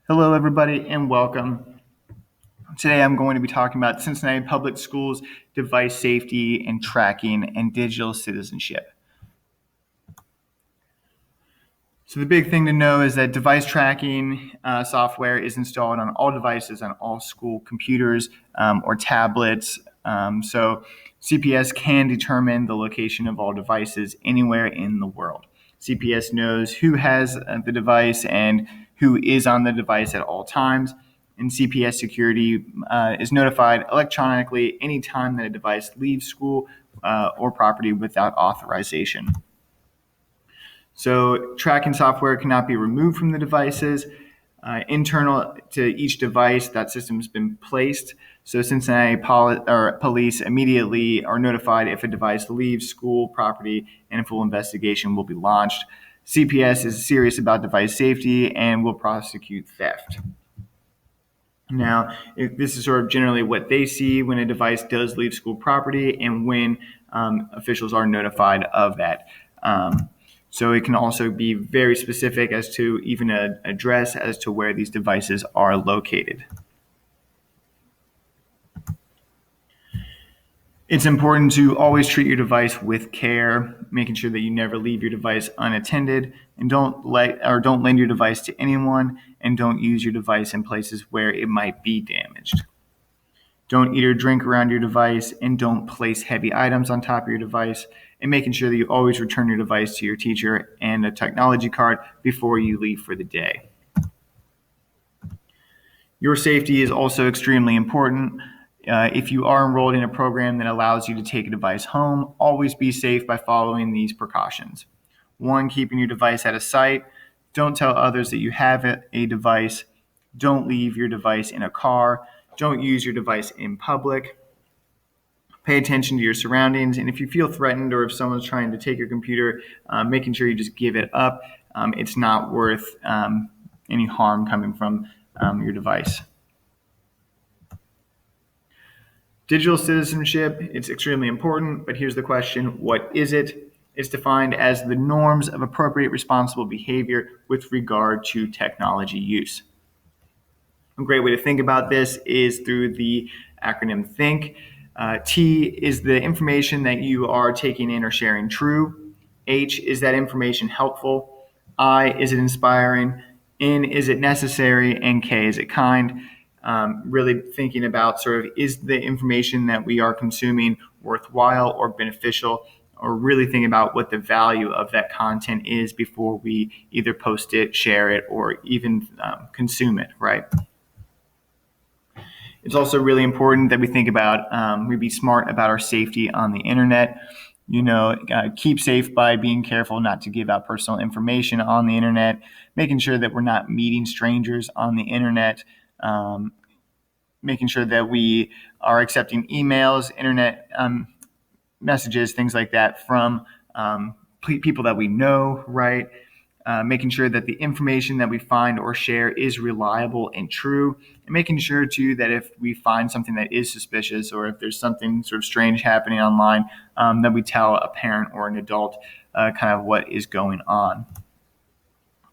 Hello, everybody, and welcome. Today, I'm going to be talking about Cincinnati Public Schools device safety and tracking and digital citizenship. So the big thing to know is that device tracking software is installed on all devices on all school computers or tablets. So CPS can determine the location of all devices anywhere in the world. CPS knows who has the device and who is on the device at all times. And CPS security is notified electronically anytime that a device leaves school or property without authorization. So tracking software cannot be removed from the devices. Internal to each device, that system has been placed. So Cincinnati police immediately are notified if a device leaves school property, and a full investigation will be launched. CPS is serious about device safety and will prosecute theft. Now, this is sort of generally what they see when a device does leave school property and when officials are notified of that. So it can also be very specific as to even an address as to where these devices are located. It's important to always treat your device with care, making sure that you never leave your device unattended, and don't lend your device to anyone, and don't use your device in places where it might be damaged. Don't eat or drink around your device, and don't place heavy items on top of your device, and making sure that you always return your device to your teacher and a technology card before you leave for the day. Your safety is also extremely important. If you are enrolled in a program that allows you to take a device home, always be safe by following these precautions. 1, keeping your device out of sight. Don't tell others that you have a device. Don't leave your device in a car. Don't use your device in public. Pay attention to your surroundings. And if you feel threatened or if someone's trying to take your computer, making sure you just give it up. It's not worth any harm coming from your device. Digital citizenship, it's extremely important, but here's the question, what is it? It's defined as the norms of appropriate responsible behavior with regard to technology use. A great way to think about this is through the acronym THINK. T is the information that you are taking in or sharing true. H is that information helpful. I, is it inspiring? N, is it necessary? And K, is it kind? Really thinking about sort of, is the information that we are consuming worthwhile or beneficial, or really thinking about what the value of that content is before we either post it, share it, or even consume it, right? It's also really important that we think about, we be smart about our safety on the internet. Keep safe by being careful not to give out personal information on the internet, making sure that we're not meeting strangers on the internet, making sure that we are accepting emails, internet messages, things like that from people that we know, right? Making sure that the information that we find or share is reliable and true, and making sure too that if we find something that is suspicious or if there's something sort of strange happening online, that we tell a parent or an adult kind of what is going on.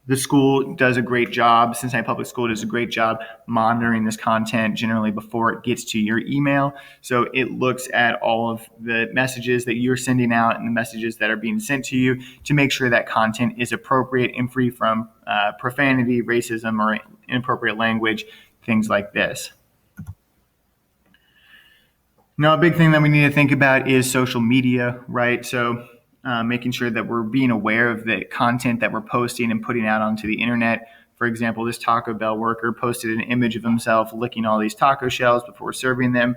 The school does a great job, Cincinnati Public School does a great job monitoring this content generally before it gets to your email. So it looks at all of the messages that you're sending out and the messages that are being sent to you to make sure that content is appropriate and free from profanity, racism, or inappropriate language, things like this. Now, a big thing that we need to think about is social media, right? So making sure that we're being aware of the content that we're posting and putting out onto the internet. For example, this Taco Bell worker posted an image of himself licking all these taco shells before serving them.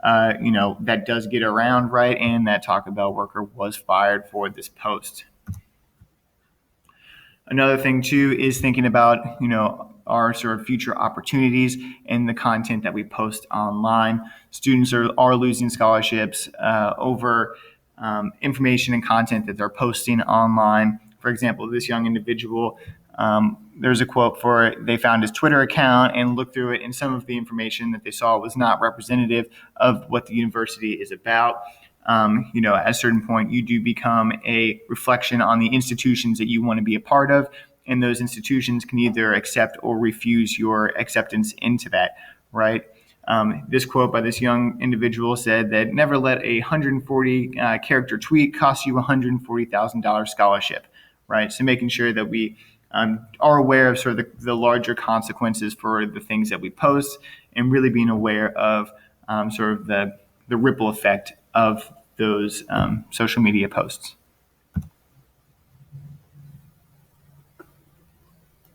That does get around, right? And that Taco Bell worker was fired for this post. Another thing too is thinking about, our sort of future opportunities and the content that we post online. Students are losing scholarships over information and content that they're posting online. For example, this young individual, there's a quote for it. They found his Twitter account and looked through it, and some of the information that they saw was not representative of what the university is about. At a certain point, you do become a reflection on the institutions that you want to be a part of, and those institutions can either accept or refuse your acceptance into that, right? This quote by this young individual said that never let a 140 character tweet cost you $140,000 scholarship, right? So making sure that we are aware of sort of the larger consequences for the things that we post, and really being aware of sort of the ripple effect of those social media posts.